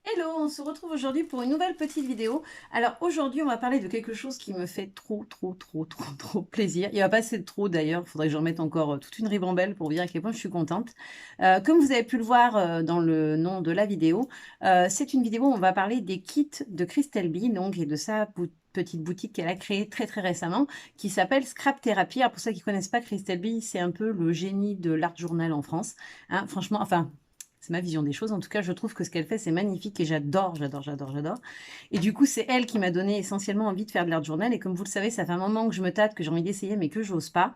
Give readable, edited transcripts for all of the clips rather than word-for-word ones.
Hello, on se retrouve aujourd'hui pour une nouvelle petite vidéo. Alors aujourd'hui, on va parler de quelque chose qui me fait trop plaisir. Il va pas assez de trop d'ailleurs, il faudrait que j'en mette encore toute une ribambelle pour vous dire à quel point je suis contente. Comme vous avez pu le voir dans le nom de la vidéo, c'est une vidéo où on va parler des kits de Christelle B, donc, et de sa petite boutique qu'elle a créée très récemment, qui s'appelle Scrap Therapy. Alors pour ceux qui ne connaissent pas Christelle B, c'est un peu le génie de l'art journal en France. Hein, franchement, enfin... C'est ma vision des choses. En tout cas, je trouve que ce qu'elle fait, c'est magnifique et j'adore. Et du coup, c'est elle qui m'a donné essentiellement envie de faire de l'art journal. Et comme vous le savez, ça fait un moment que je me tâte, que j'ai envie d'essayer, mais que j'ose pas.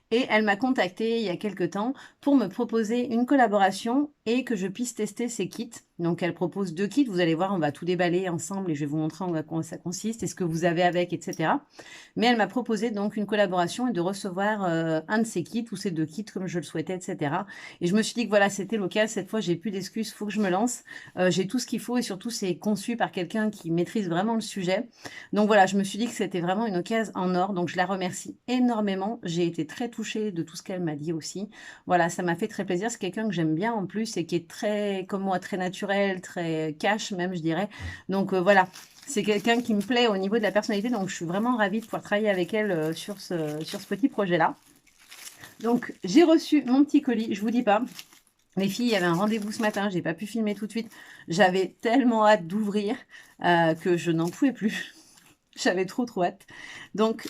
Et elle m'a contactée il y a quelque temps pour me proposer une collaboration et que je puisse tester ses kits. Donc elle propose 2 kits, vous allez voir, on va tout déballer ensemble et je vais vous montrer en quoi ça consiste et ce que vous avez avec, etc. Mais elle m'a proposé donc une collaboration et de recevoir un de ces kits ou ces 2 kits comme je le souhaitais, etc. Et je me suis dit que voilà, c'était l'occasion. Cette fois, j'ai plus d'excuses, il faut que je me lance. J'ai tout ce qu'il faut et surtout, c'est conçu par quelqu'un qui maîtrise vraiment le sujet. Donc voilà, je me suis dit que c'était vraiment une occasion en or. Donc je la remercie énormément. J'ai été très touchée de tout ce qu'elle m'a dit aussi. Voilà, ça m'a fait très plaisir. C'est quelqu'un que j'aime bien en plus et qui est très, comme moi, très naturel, très cash même, je dirais. Donc voilà, c'est quelqu'un qui me plaît au niveau de la personnalité. Donc je suis vraiment ravie de pouvoir travailler avec elle sur ce petit projet-là. Donc j'ai reçu mon petit colis. Je vous dis pas. Les filles, il y avait un rendez-vous ce matin, j'ai pas pu filmer tout de suite. J'avais tellement hâte d'ouvrir que je n'en pouvais plus. J'avais trop hâte. Donc,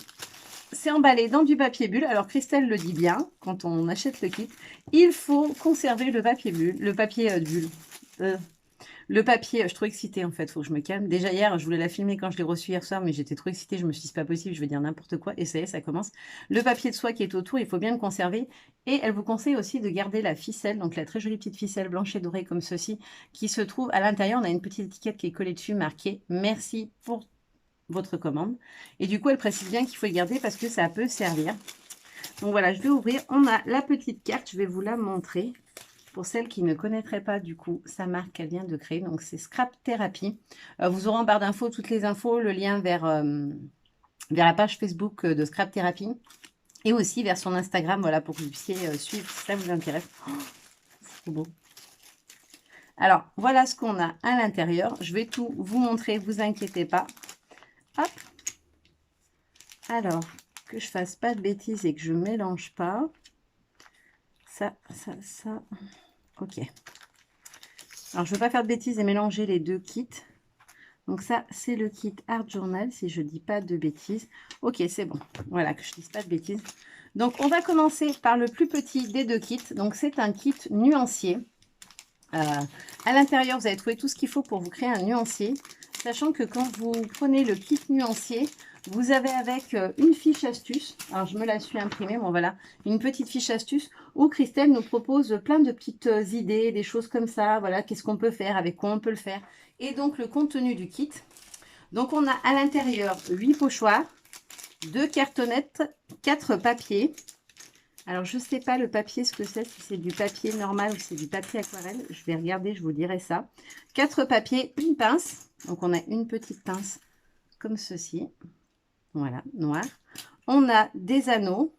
c'est emballé dans du papier bulle. Alors, Christelle le dit bien, quand on achète le kit, il faut conserver le papier bulle. Le papier bulle. Euh, le papier, je suis trop excitée en fait, faut que je me calme. Déjà hier, je voulais la filmer quand je l'ai reçue hier soir, mais j'étais trop excitée, je me suis dit c'est pas possible, je vais dire n'importe quoi. Et ça y est, ça commence. Le papier de soie qui est autour, il faut bien le conserver. Et elle vous conseille aussi de garder la ficelle, donc la très jolie petite ficelle blanche et dorée comme ceci, qui se trouve à l'intérieur. On a une petite étiquette qui est collée dessus, marquée merci pour votre commande. Et du coup, elle précise bien qu'il faut le garder parce que ça peut servir. Donc voilà, je vais ouvrir. On a la petite carte, je vais vous la montrer. Pour celles qui ne connaîtraient pas du coup sa marque qu'elle vient de créer, donc c'est Scrap Therapy. Vous aurez en barre d'infos toutes les infos, le lien vers la page Facebook de Scrap Therapy et aussi vers son Instagram, voilà, pour que vous puissiez suivre si ça vous intéresse. Oh, c'est trop beau. Alors, voilà ce qu'on a à l'intérieur. Je vais tout vous montrer, vous inquiétez pas. Hop. Alors, que je fasse pas de bêtises et que je mélange pas. Ça. Ok. Alors, je ne veux pas faire de bêtises et mélanger les 2 kits. Donc ça, c'est le kit Art Journal, si je ne dis pas de bêtises. Ok, c'est bon. Voilà, que je ne dise pas de bêtises. Donc, on va commencer par le plus petit des 2 kits. Donc, c'est un kit nuancier. À l'intérieur, vous allez trouver tout ce qu'il faut pour vous créer un nuancier. Sachant que quand vous prenez le kit nuancier, vous avez avec une fiche astuce. Alors, je me la suis imprimée. Bon, voilà, une petite fiche astuce où Christelle nous propose plein de petites idées, des choses comme ça. Voilà, qu'est-ce qu'on peut faire, avec quoi on peut le faire. Et donc, le contenu du kit. Donc, on a à l'intérieur 8 pochoirs, 2 cartonnettes, 4 papiers. Alors, je ne sais pas le papier, ce que c'est, si c'est du papier normal ou si c'est du papier aquarelle. Je vais regarder, je vous dirai ça. 4 papiers, une pince. Donc, on a une petite pince comme ceci. Voilà, noir. On a des anneaux.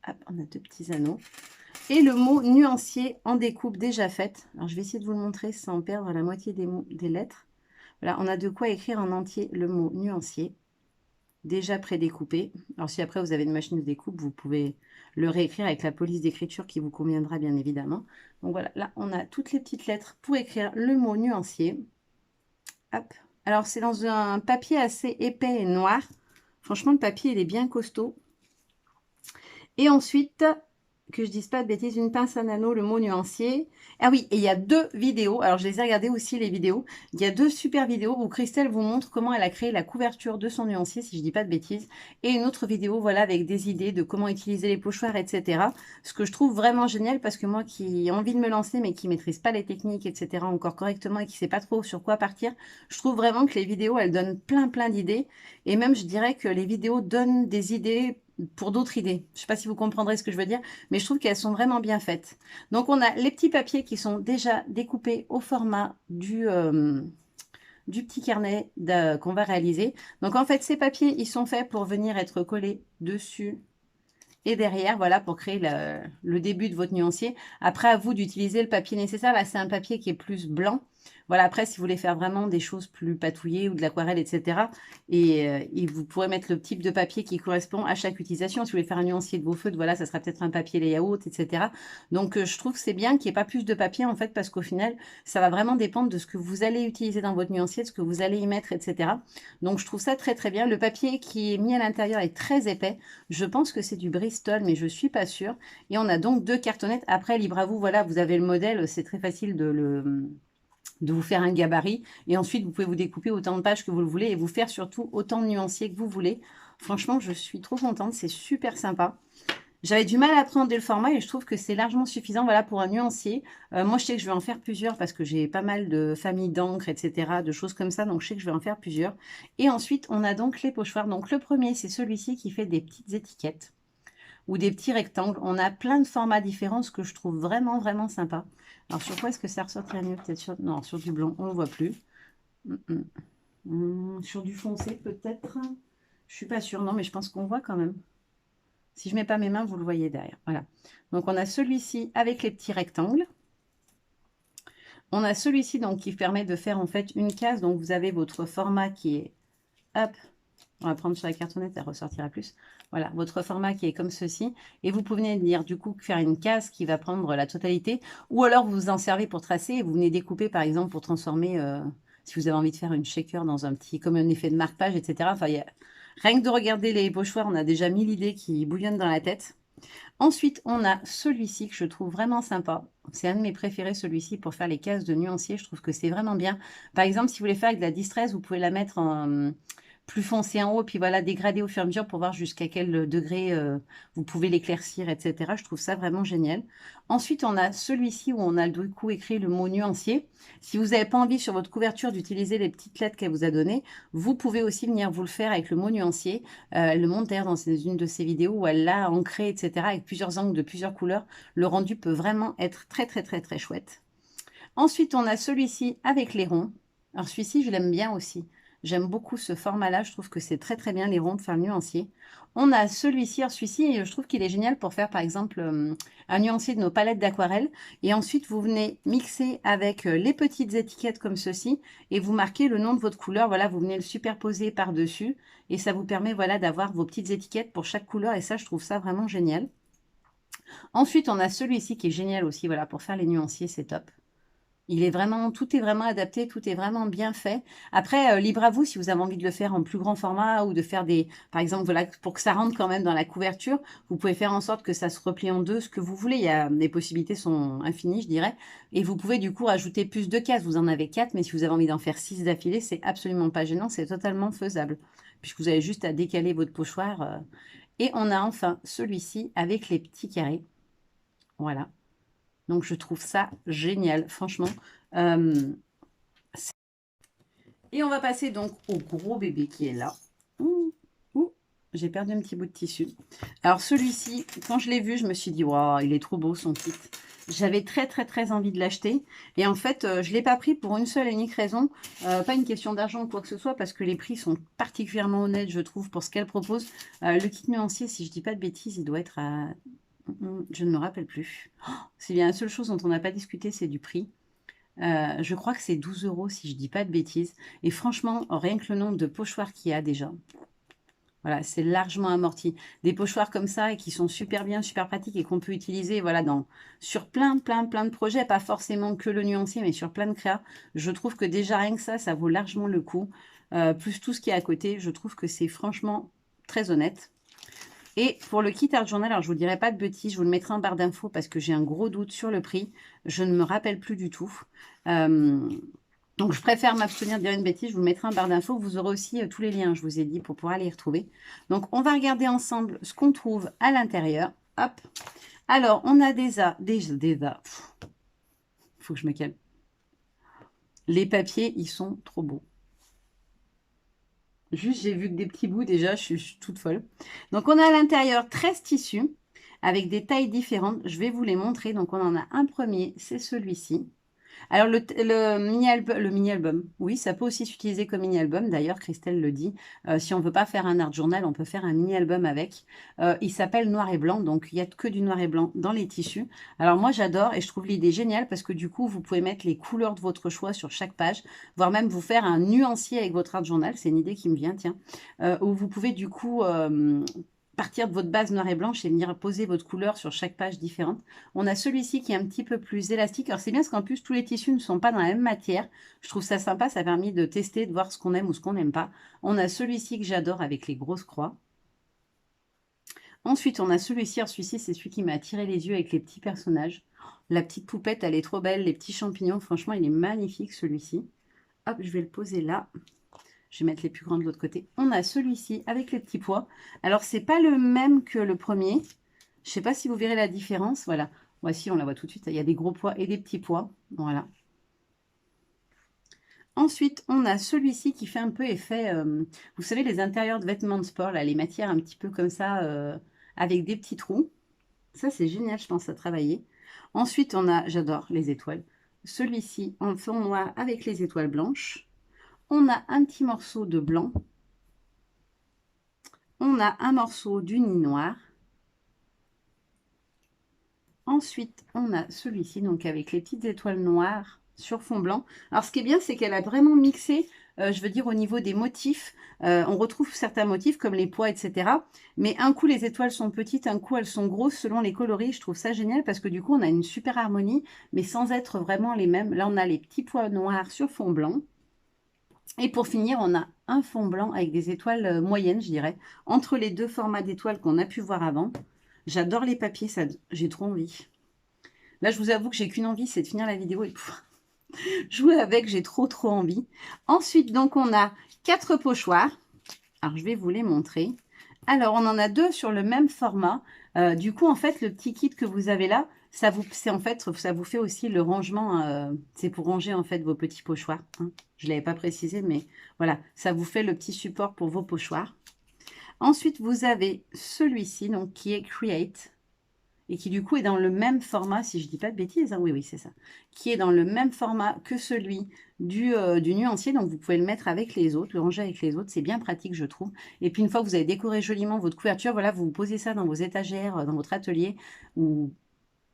Hop, on a 2 petits anneaux. Et le mot nuancier en découpe déjà faite. Alors, je vais essayer de vous le montrer sans perdre la moitié des lettres. Voilà, on a de quoi écrire en entier le mot nuancier, déjà prédécoupé. Alors si après vous avez une machine de découpe, vous pouvez le réécrire avec la police d'écriture qui vous conviendra bien évidemment. Donc voilà, là on a toutes les petites lettres pour écrire le mot nuancier. Hop. Alors c'est dans un papier assez épais et noir. Franchement le papier il est bien costaud. Et ensuite, que je dise pas de bêtises, une pince à nano, le mot nuancier. Ah oui, et il y a 2 vidéos. Alors, je les ai regardées aussi, les vidéos. Il y a 2 super vidéos où Christelle vous montre comment elle a créé la couverture de son nuancier, si je dis pas de bêtises. Et une autre vidéo, voilà, avec des idées de comment utiliser les pochoirs, etc. Ce que je trouve vraiment génial parce que moi qui ai envie de me lancer, mais qui maîtrise pas les techniques, etc. encore correctement et qui sait pas trop sur quoi partir, je trouve vraiment que les vidéos, elles donnent plein d'idées. Et même, je dirais que les vidéos donnent des idées pour d'autres idées. Je ne sais pas si vous comprendrez ce que je veux dire, mais je trouve qu'elles sont vraiment bien faites. Donc, on a les petits papiers qui sont déjà découpés au format du petit carnet qu'on va réaliser. Donc, en fait, ces papiers, ils sont faits pour venir être collés dessus et derrière, voilà, pour créer le début de votre nuancier. Après, à vous d'utiliser le papier nécessaire. Là, c'est un papier qui est plus blanc. Voilà, après, si vous voulez faire vraiment des choses plus patouillées ou de l'aquarelle, etc. Et vous pourrez mettre le type de papier qui correspond à chaque utilisation. Si vous voulez faire un nuancier de vos feutres, voilà, ça sera peut-être un papier layout, etc. Donc, je trouve que c'est bien qu'il n'y ait pas plus de papier, en fait, parce qu'au final, ça va vraiment dépendre de ce que vous allez utiliser dans votre nuancier, de ce que vous allez y mettre, etc. Donc, je trouve ça très, très bien. Le papier qui est mis à l'intérieur est très épais. Je pense que c'est du Bristol, mais je ne suis pas sûre. Et on a donc 2 cartonnettes. Après, libre à vous, voilà, vous avez le modèle. C'est très facile de vous faire un gabarit. Et ensuite, vous pouvez vous découper autant de pages que vous le voulez et vous faire surtout autant de nuanciers que vous voulez. Franchement, je suis trop contente. C'est super sympa. J'avais du mal à appréhender le format et je trouve que c'est largement suffisant, voilà, pour un nuancier. Moi, je sais que je vais en faire plusieurs parce que j'ai pas mal de familles d'encre, etc., de choses comme ça. Donc, je sais que je vais en faire plusieurs. Et ensuite, on a donc les pochoirs. Donc, le premier, c'est celui-ci qui fait des petites étiquettes ou des petits rectangles. On a plein de formats différents, ce que je trouve vraiment, vraiment sympa. Alors, sur quoi est-ce que ça ressortirait mieux? Peut-être sur... Non, sur du blanc, on ne le voit plus. Sur du foncé, peut-être. Je suis pas sûre, non, mais je pense qu'on voit quand même. Si je ne mets pas mes mains, vous le voyez derrière. Voilà. Donc, on a celui-ci avec les petits rectangles. On a celui-ci donc qui permet de faire en fait une case. Donc, vous avez votre format qui est... Hop, on va prendre sur la cartonnette, elle ressortira plus. Voilà, votre format qui est comme ceci. Et vous pouvez venir du coup faire une case qui va prendre la totalité. Ou alors, vous vous en servez pour tracer et vous venez découper par exemple pour transformer... si vous avez envie de faire une shaker dans un petit... comme un effet de marque-page, etc. Enfin, rien que de regarder les pochoirs, on a déjà 1000 idées qui bouillonnent dans la tête. Ensuite, on a celui-ci que je trouve vraiment sympa. C'est un de mes préférés, celui-ci, pour faire les cases de nuancier. Je trouve que c'est vraiment bien. Par exemple, si vous voulez faire avec de la distress, vous pouvez la mettre en plus foncé en haut, puis voilà, dégrader au fur et à mesure pour voir jusqu'à quel degré vous pouvez l'éclaircir, etc. Je trouve ça vraiment génial. Ensuite, on a celui-ci où on a du coup écrit le mot nuancier. Si vous n'avez pas envie sur votre couverture d'utiliser les petites lettres qu'elle vous a données, vous pouvez aussi venir vous le faire avec le mot nuancier. Elle le montre d'ailleurs dans une de ses vidéos où elle l'a ancré, etc. avec plusieurs angles de plusieurs couleurs. Le rendu peut vraiment être très, très, très, très chouette. Ensuite, on a celui-ci avec les ronds. Alors, celui-ci, je l'aime bien aussi. J'aime beaucoup ce format-là. Je trouve que c'est très, très bien les ronds de faire nuancier. On a celui-ci. Alors, celui-ci, je trouve qu'il est génial pour faire, par exemple, un nuancier de nos palettes d'aquarelle. Et ensuite, vous venez mixer avec les petites étiquettes comme ceci. Et vous marquez le nom de votre couleur. Voilà, vous venez le superposer par-dessus. Et ça vous permet, voilà, d'avoir vos petites étiquettes pour chaque couleur. Et ça, je trouve ça vraiment génial. Ensuite, on a celui-ci qui est génial aussi. Voilà, pour faire les nuanciers, c'est top. Il est vraiment, tout est vraiment adapté, tout est vraiment bien fait. Après, libre à vous si vous avez envie de le faire en plus grand format ou de faire des, par exemple, voilà, pour que ça rentre quand même dans la couverture, vous pouvez faire en sorte que ça se replie en deux, ce que vous voulez. Les possibilités sont infinies, je dirais. Et vous pouvez du coup rajouter plus de cases. Vous en avez 4, mais si vous avez envie d'en faire 6 d'affilée, c'est absolument pas gênant, c'est totalement faisable. Puisque vous avez juste à décaler votre pochoir. Et on a enfin celui-ci avec les petits carrés. Voilà. Donc, je trouve ça génial, franchement. Et on va passer donc au gros bébé qui est là. Ouh, ouh, j'ai perdu un petit bout de tissu. Alors, celui-ci, quand je l'ai vu, je me suis dit, waouh, il est trop beau son kit. J'avais très, très, très envie de l'acheter. Et en fait, je ne l'ai pas pris pour une seule et unique raison. Pas une question d'argent ou quoi que ce soit, parce que les prix sont particulièrement honnêtes, je trouve, pour ce qu'elle propose. Le kit nuancier, si je ne dis pas de bêtises, il doit être à... Je ne me rappelle plus. Oh, c'est bien la seule chose dont on n'a pas discuté, c'est du prix. Je crois que c'est 12 € si je ne dis pas de bêtises. Et franchement, rien que le nombre de pochoirs qu'il y a déjà, voilà, c'est largement amorti. Des pochoirs comme ça et qui sont super bien, super pratiques et qu'on peut utiliser voilà, sur plein, plein, plein de projets. Pas forcément que le nuancier, mais sur plein de créas. Je trouve que déjà rien que ça vaut largement le coup. Plus tout ce qui est à côté, je trouve que c'est franchement très honnête. Et pour le kit Art Journal, alors je ne vous dirai pas de bêtises, je vous le mettrai en barre d'infos parce que j'ai un gros doute sur le prix. Je ne me rappelle plus du tout. Donc je préfère m'abstenir de dire une bêtise, je vous le mettrai en barre d'infos. Vous aurez aussi tous les liens, je vous ai dit, pour pouvoir les retrouver. Donc on va regarder ensemble ce qu'on trouve à l'intérieur. Hop. Alors on a déjà... Faut que je me calme. Les papiers, ils sont trop beaux. Juste, j'ai vu que des petits bouts déjà, je suis toute folle. Donc, on a à l'intérieur 13 tissus avec des tailles différentes. Je vais vous les montrer. Donc, on en a un premier, c'est celui-ci. Alors le mini-album, oui, ça peut aussi s'utiliser comme mini-album. D'ailleurs, Christelle le dit, si on veut pas faire un art journal, on peut faire un mini-album avec. Il s'appelle noir et blanc, donc il y a que du noir et blanc dans les tissus. Alors moi, j'adore et je trouve l'idée géniale parce que du coup, vous pouvez mettre les couleurs de votre choix sur chaque page, voire même vous faire un nuancier avec votre art journal. C'est une idée qui me vient, tiens, où vous pouvez du coup partir de votre base noir et blanche et venir poser votre couleur sur chaque page différente. On a celui-ci qui est un petit peu plus élastique. Alors c'est bien parce qu'en plus tous les tissus ne sont pas dans la même matière. Je trouve ça sympa, ça a permis de tester, de voir ce qu'on aime ou ce qu'on n'aime pas. On a celui-ci que j'adore avec les grosses croix. Ensuite, on a celui-ci. Alors celui-ci, c'est celui qui m'a attiré les yeux avec les petits personnages. La petite poupette, elle est trop belle. Les petits champignons, franchement, il est magnifique celui-ci. Hop, je vais le poser là. Je vais mettre les plus grands de l'autre côté. On a celui-ci avec les petits pois. Alors, c'est pas le même que le premier. Je sais pas si vous verrez la différence. Voilà. Voici, on la voit tout de suite. Il y a des gros pois et des petits pois. Voilà. Ensuite, on a celui-ci qui fait un peu effet, vous savez, les intérieurs de vêtements de sport, là, les matières un petit peu comme ça, avec des petits trous. Ça, c'est génial, je pense, à travailler. Ensuite, on a, j'adore les étoiles. Celui-ci en fond noir avec les étoiles blanches. On a un petit morceau de blanc. On a un morceau d'uni noir. Ensuite, on a celui-ci, donc avec les petites étoiles noires sur fond blanc. Alors, ce qui est bien, c'est qu'elle a vraiment mixé, je veux dire, au niveau des motifs. On retrouve certains motifs comme les pois, etc. Mais un coup, les étoiles sont petites, un coup, elles sont grosses selon les coloris. Je trouve ça génial parce que du coup, on a une super harmonie, mais sans être vraiment les mêmes. Là, on a les petits pois noirs sur fond blanc. Et pour finir, on a un fond blanc avec des étoiles moyennes, je dirais, entre les deux formats d'étoiles qu'on a pu voir avant. J'adore les papiers, ça, j'ai trop envie. Là, je vous avoue que j'ai qu'une envie, c'est de finir la vidéo et de pouvoir jouer avec, j'ai trop envie. Ensuite, donc, on a 4 pochoirs. Alors, je vais vous les montrer. Alors, on en a 2 sur le même format. Du coup, en fait, le petit kit que vous avez là, ça vous fait aussi le rangement. C'est pour ranger, en fait, vos petits pochoirs. Hein. Je ne l'avais pas précisé, mais voilà, ça vous fait le petit support pour vos pochoirs. Ensuite, vous avez celui-ci, donc qui est Create, et qui du coup est dans le même format, si je ne dis pas de bêtises, hein, oui, c'est ça, qui est dans le même format que celui du nuancier, donc vous pouvez le mettre avec les autres, le ranger avec les autres, c'est bien pratique, je trouve. Et puis une fois que vous avez décoré joliment votre couverture, voilà, vous posez ça dans vos étagères, dans votre atelier, ou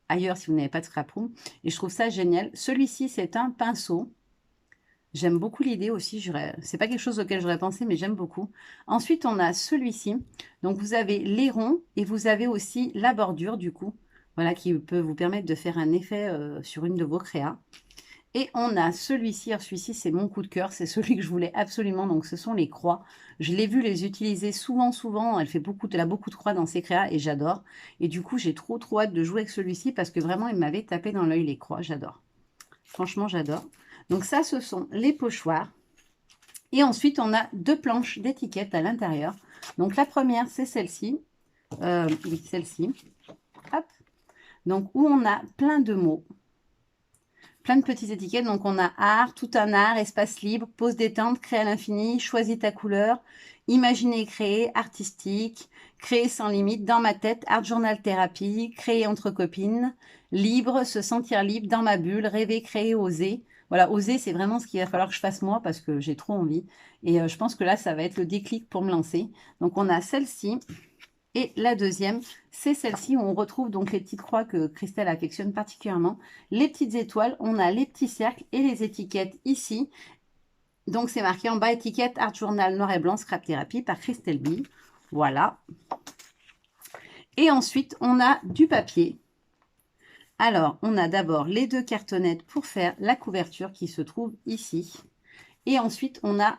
ailleurs si vous n'avez pas de scrap room, et je trouve ça génial. Celui-ci, c'est un pinceau. J'aime beaucoup l'idée aussi, c'est pas quelque chose auquel j'aurais pensé, mais j'aime beaucoup. Ensuite, on a celui-ci. Donc, vous avez les ronds et vous avez aussi la bordure, du coup, voilà, qui peut vous permettre de faire un effet sur une de vos créas. Et on a celui-ci. Alors, celui-ci, c'est mon coup de cœur. C'est celui que je voulais absolument. Donc, ce sont les croix. Je l'ai vu les utiliser souvent. Elle a beaucoup de croix dans ses créas et j'adore. Et du coup, j'ai trop hâte de jouer avec celui-ci parce que vraiment, il m'avait tapé dans l'œil les croix. J'adore. Franchement, j'adore. Donc ça, ce sont les pochoirs. Et ensuite, on a 2 planches d'étiquettes à l'intérieur. Donc la première, c'est celle-ci. Oui, celle-ci. Hop. Donc où on a plein de mots. Plein de petites étiquettes. Donc on a art, tout un art, espace libre, pause détente, créer à l'infini, choisis ta couleur, imaginer et créer, artistique, créer sans limite, dans ma tête, art journal thérapie, créer entre copines, libre, se sentir libre, dans ma bulle, rêver, créer, oser. Voilà, oser, c'est vraiment ce qu'il va falloir que je fasse moi parce que j'ai trop envie. Et je pense que là, ça va être le déclic pour me lancer. Donc, on a celle-ci. Et la deuxième, c'est celle-ci où on retrouve donc les petites croix que Christelle affectionne particulièrement. Les petites étoiles, on a les petits cercles et les étiquettes ici. Donc, c'est marqué en bas, étiquette Art Journal Noir et Blanc Scrap Therapy par Christelle B. Voilà. Et ensuite, on a du papier. Alors, on a d'abord les 2 cartonnettes pour faire la couverture qui se trouve ici. Et ensuite, on a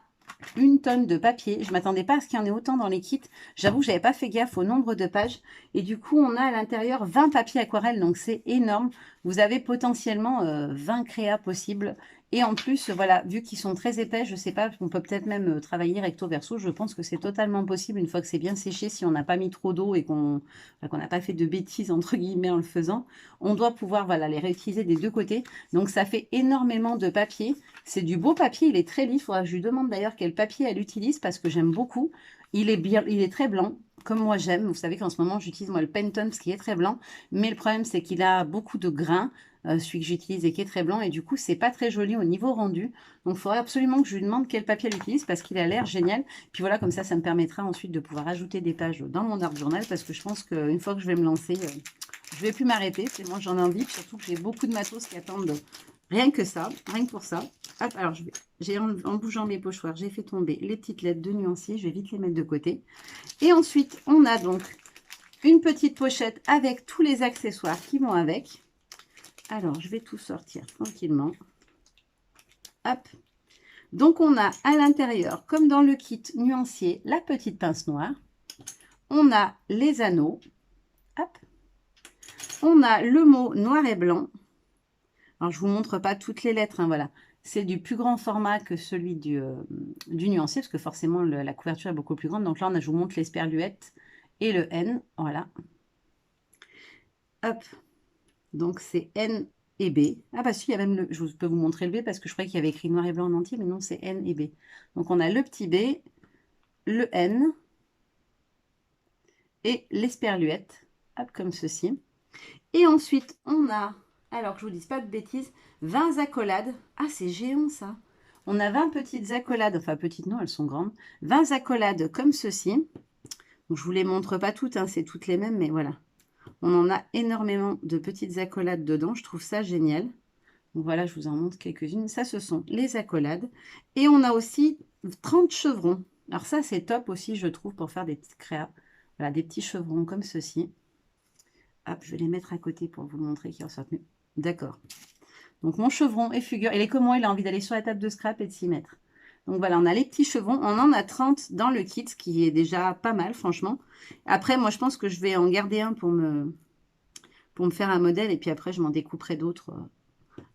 une tonne de papier. Je ne m'attendais pas à ce qu'il y en ait autant dans les kits. J'avoue que je n'avais pas fait gaffe au nombre de pages. Et du coup, on a à l'intérieur 20 papiers aquarelles. Donc, c'est énorme. Vous avez potentiellement 20 créas possibles. Et en plus, voilà, vu qu'ils sont très épais, je ne sais pas, on peut peut-être même travailler recto verso. Je pense que c'est totalement possible une fois que c'est bien séché, si on n'a pas mis trop d'eau et qu'on n'a pas fait de bêtises, entre guillemets, en le faisant. On doit pouvoir voilà, les réutiliser des 2 côtés. Donc, ça fait énormément de papier. C'est du beau papier, il est très lisse. Je lui demande d'ailleurs quel papier elle utilise parce que j'aime beaucoup. Il est très blanc, comme moi j'aime. Vous savez qu'en ce moment, j'utilise moi le Penton, ce qui est très blanc. Mais le problème, c'est qu'il a beaucoup de grains. celui que j'utilise et qui est très blanc. Et du coup, c'est pas très joli au niveau rendu. Donc, il faudrait absolument que je lui demande quel papier elle utilise parce qu'il a l'air génial. Puis voilà, comme ça me permettra ensuite de pouvoir ajouter des pages dans mon art journal parce que je pense qu'une fois que je vais me lancer, je vais plus m'arrêter. C'est moi, j'en ai envie. Puis surtout que j'ai beaucoup de matos qui attendent rien que ça, rien que pour ça. Hop, alors, en bougeant mes pochoirs, j'ai fait tomber les petites lettres de nuancier. Je vais vite les mettre de côté. Et ensuite, on a donc une petite pochette avec tous les accessoires qui vont avec. Alors, je vais tout sortir tranquillement. Hop. Donc, on a à l'intérieur, comme dans le kit nuancier, la petite pince noire. On a les anneaux. Hop. On a le mot noir et blanc. Alors, je ne vous montre pas toutes les lettres, hein, voilà. C'est du plus grand format que celui du nuancier, parce que forcément, la couverture est beaucoup plus grande. Donc là, je vous montre l'esperluette et le N, voilà. Hop. Donc, c'est N et B. Ah bah si, il y a même le... Je peux vous montrer le B, parce que je croyais qu'il y avait écrit noir et blanc en entier, mais non, c'est N et B. Donc, on a le petit B, le N et l'esperluette, hop, comme ceci. Et ensuite, on a... Alors que je vous dise pas de bêtises, 20 accolades. Ah, c'est géant ça. On a 20 petites accolades, enfin petites non, elles sont grandes. 20 accolades comme ceci. Donc, je ne vous les montre pas toutes, hein, c'est toutes les mêmes, mais voilà. On en a énormément de petites accolades dedans. Je trouve ça génial. Donc voilà, je vous en montre quelques-unes. Ça, ce sont les accolades. Et on a aussi 30 chevrons. Alors ça, c'est top aussi, je trouve, pour faire des petites créas. Voilà, des petits chevrons comme ceci. Hop, je vais les mettre à côté pour vous montrer qu'ils ressortent mieux. D'accord. Donc, mon chevron et figure, il est comme moi, il a envie d'aller sur la table de scrap et de s'y mettre. Donc, voilà, on a les petits chevrons. On en a 30 dans le kit, ce qui est déjà pas mal, franchement. Après, moi, je pense que je vais en garder un pour me faire un modèle. Et puis après, je m'en découperai d'autres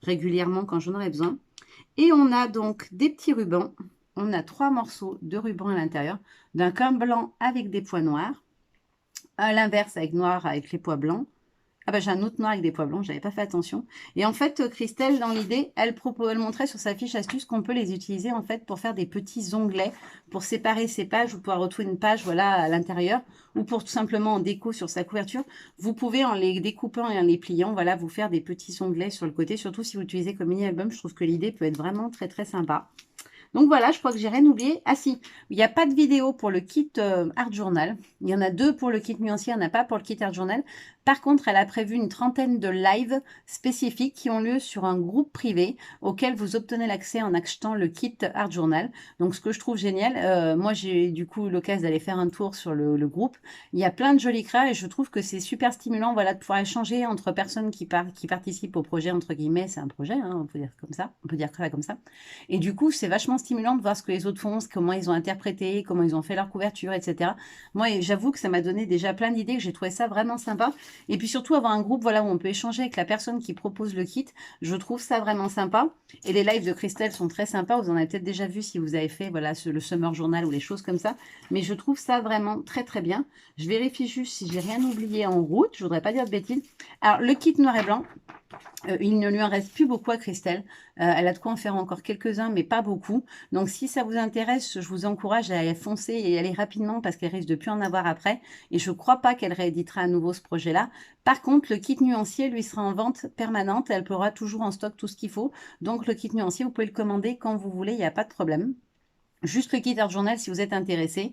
régulièrement quand j'en aurai besoin. Et on a donc des petits rubans. On a 3 morceaux de ruban à l'intérieur. D'un cun blanc avec des pois noirs. À l'inverse, avec noir avec les pois blancs. Ah bah j'ai un autre noir avec des pois blancs, j'avais pas fait attention. Et en fait, Christelle, dans l'idée, elle montrait sur sa fiche astuce qu'on peut les utiliser en fait pour faire des petits onglets, pour séparer ses pages ou pouvoir retrouver une page voilà à l'intérieur, ou pour tout simplement en déco sur sa couverture. Vous pouvez en les découpant et en les pliant, voilà, vous faire des petits onglets sur le côté, surtout si vous l'utilisez comme mini-album. Je trouve que l'idée peut être vraiment très très sympa. Donc voilà, je crois que j'ai rien oublié. Ah si, il n'y a pas de vidéo pour le kit Art Journal. Il y en a 2 pour le kit nuancier, il n'y en a pas pour le kit Art Journal. Par contre, elle a prévu une trentaine de lives spécifiques qui ont lieu sur un groupe privé auquel vous obtenez l'accès en achetant le kit Art Journal. Donc ce que je trouve génial, moi j'ai du coup eu l'occasion d'aller faire un tour sur le groupe. Il y a plein de jolis crans et je trouve que c'est super stimulant voilà, de pouvoir échanger entre personnes qui participent au projet, entre guillemets. C'est un projet, hein, on peut dire comme ça, on peut dire ça comme ça. Et du coup, c'est vachement stimulant de voir ce que les autres font, comment ils ont interprété, comment ils ont fait leur couverture, etc. Moi, j'avoue que ça m'a donné déjà plein d'idées, que j'ai trouvé ça vraiment sympa. Et puis surtout, avoir un groupe voilà, où on peut échanger avec la personne qui propose le kit, je trouve ça vraiment sympa. Et les lives de Christelle sont très sympas. Vous en avez peut-être déjà vu si vous avez fait voilà, le Summer Journal ou les choses comme ça. Mais je trouve ça vraiment très très bien. Je vérifie juste si j'ai rien oublié en route. Je voudrais pas dire de bêtises. Alors, le kit noir et blanc. Il ne lui en reste plus beaucoup à Christelle. Elle a de quoi en faire encore quelques-uns, mais pas beaucoup. Donc, si ça vous intéresse, je vous encourage à foncer et aller rapidement parce qu'elle risque de plus en avoir après. Et je ne crois pas qu'elle rééditera à nouveau ce projet-là. Par contre, le kit nuancier, lui, sera en vente permanente. Elle pourra toujours en stock tout ce qu'il faut. Donc, le kit nuancier, vous pouvez le commander quand vous voulez. Il n'y a pas de problème. Juste le kit Art Journal, si vous êtes intéressé,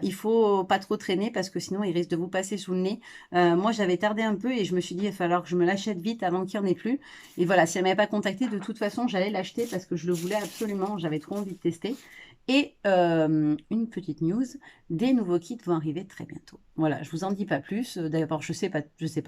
il faut pas trop traîner parce que sinon, il risque de vous passer sous le nez. Moi, j'avais tardé un peu et je me suis dit, il va falloir que je me l'achète vite avant qu'il n'y en ait plus. Et voilà, si elle ne m'avait pas contacté, de toute façon, j'allais l'acheter parce que je le voulais absolument. J'avais trop envie de tester. Et une petite news, des nouveaux kits vont arriver très bientôt. Voilà, je vous en dis pas plus. D'abord, je sais pas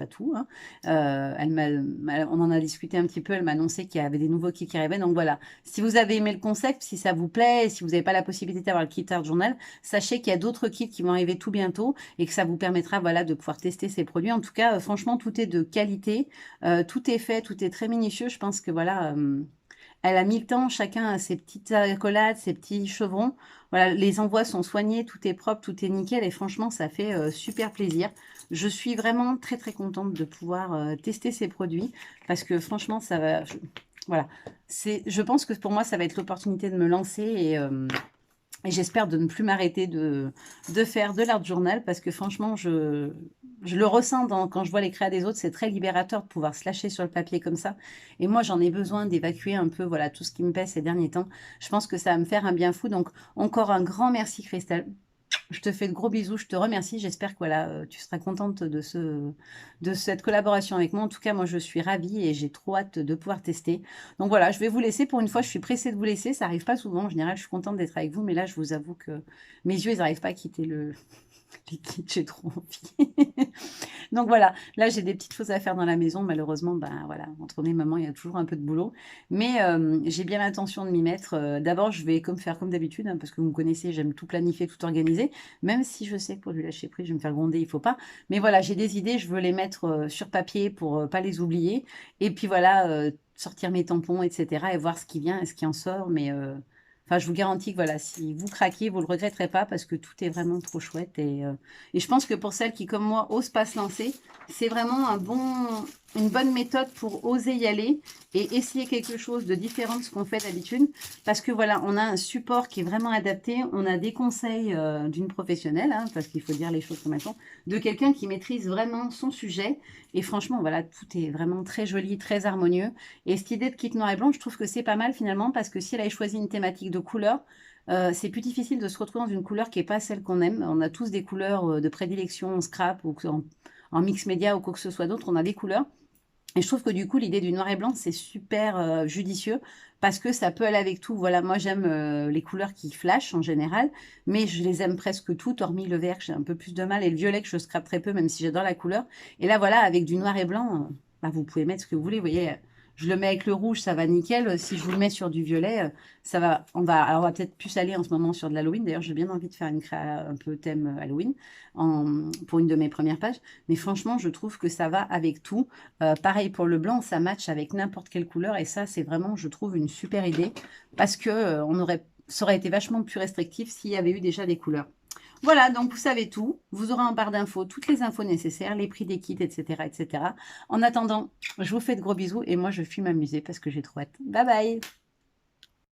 tout. Hein. On en a discuté un petit peu. Elle m'a annoncé qu'il y avait des nouveaux kits qui arrivaient. Donc voilà, si vous avez aimé le concept, si ça vous plaît, si vous n'avez pas la possibilité d'avoir le kit Art Journal, sachez qu'il y a d'autres kits qui vont arriver tout bientôt et que ça vous permettra voilà, de pouvoir tester ces produits. En tout cas, franchement, tout est de qualité. Tout est fait, tout est très minutieux. Je pense que voilà... elle a mis le temps, chacun a ses petites accolades, ses petits chevrons. Voilà, les envois sont soignés, tout est propre, tout est nickel et franchement, ça fait super plaisir. Je suis vraiment très très contente de pouvoir tester ces produits parce que franchement, ça va... voilà, je pense que pour moi, ça va être l'opportunité de me lancer Et j'espère de ne plus m'arrêter de faire de l'art journal parce que franchement, je le ressens quand je vois les créas des autres, c'est très libérateur de pouvoir se lâcher sur le papier comme ça. Et moi, j'en ai besoin d'évacuer un peu voilà, tout ce qui me pèse ces derniers temps. Je pense que ça va me faire un bien fou. Donc, encore un grand merci, Christelle. Je te fais de gros bisous, je te remercie. J'espère que voilà, tu seras contente de cette collaboration avec moi. En tout cas, moi, je suis ravie et j'ai trop hâte de pouvoir tester. Donc voilà, je vais vous laisser. Pour une fois, je suis pressée de vous laisser. Ça n'arrive pas souvent. En général, je suis contente d'être avec vous. Mais là, je vous avoue que mes yeux, ils n'arrivent pas à quitter le liquide. J'ai trop envie. Donc voilà, là j'ai des petites choses à faire dans la maison. Malheureusement, ben voilà, entre mes mamans, il y a toujours un peu de boulot. Mais j'ai bien l'intention de m'y mettre. D'abord, je vais faire comme d'habitude, hein, parce que vous me connaissez, j'aime tout planifier, tout organiser. Même si je sais que pour du lâcher prise, je vais me faire gronder, il faut pas. Mais voilà, j'ai des idées, je veux les mettre sur papier pour pas les oublier. Et puis voilà, sortir mes tampons, etc. et voir ce qui vient et ce qui en sort. Mais enfin, je vous garantis que voilà, si vous craquez, vous ne le regretterez pas parce que tout est vraiment trop chouette. Et je pense que pour celles qui, comme moi, osent pas se lancer, c'est vraiment une bonne méthode pour oser y aller et essayer quelque chose de différent de ce qu'on fait d'habitude. Parce que voilà, on a un support qui est vraiment adapté. On a des conseils d'une professionnelle, hein, parce qu'il faut dire les choses comme elles sont, de quelqu'un qui maîtrise vraiment son sujet. Et franchement, voilà, tout est vraiment très joli, très harmonieux. Et cette idée de kit noir et blanc, je trouve que c'est pas mal finalement, parce que si elle avait choisi une thématique de couleur, c'est plus difficile de se retrouver dans une couleur qui n'est pas celle qu'on aime. On a tous des couleurs de prédilection en scrap ou en mix média ou quoi que ce soit d'autre, on a des couleurs. Et je trouve que du coup, l'idée du noir et blanc, c'est super judicieux parce que ça peut aller avec tout. Voilà, moi j'aime les couleurs qui flashent en général, mais je les aime presque toutes, hormis le vert que j'ai un peu plus de mal et le violet que je scrape très peu, même si j'adore la couleur. Et là, voilà, avec du noir et blanc, bah, vous pouvez mettre ce que vous voulez. Vous voyez, je le mets avec le rouge, ça va nickel. Si je vous le mets sur du violet, ça va. Alors on va peut-être plus aller en ce moment sur de l'Halloween. D'ailleurs, j'ai bien envie de faire une créa un peu thème Halloween pour une de mes premières pages. Mais franchement, je trouve que ça va avec tout. Pareil pour le blanc, ça match avec n'importe quelle couleur. Et ça, c'est vraiment, je trouve, une super idée. Parce que ça aurait été vachement plus restrictif s'il y avait eu déjà des couleurs. Voilà, donc vous savez tout. Vous aurez en barre d'infos toutes les infos nécessaires, les prix des kits, etc., etc. En attendant, je vous fais de gros bisous et moi, je fuis m'amuser parce que j'ai trop hâte. Bye bye!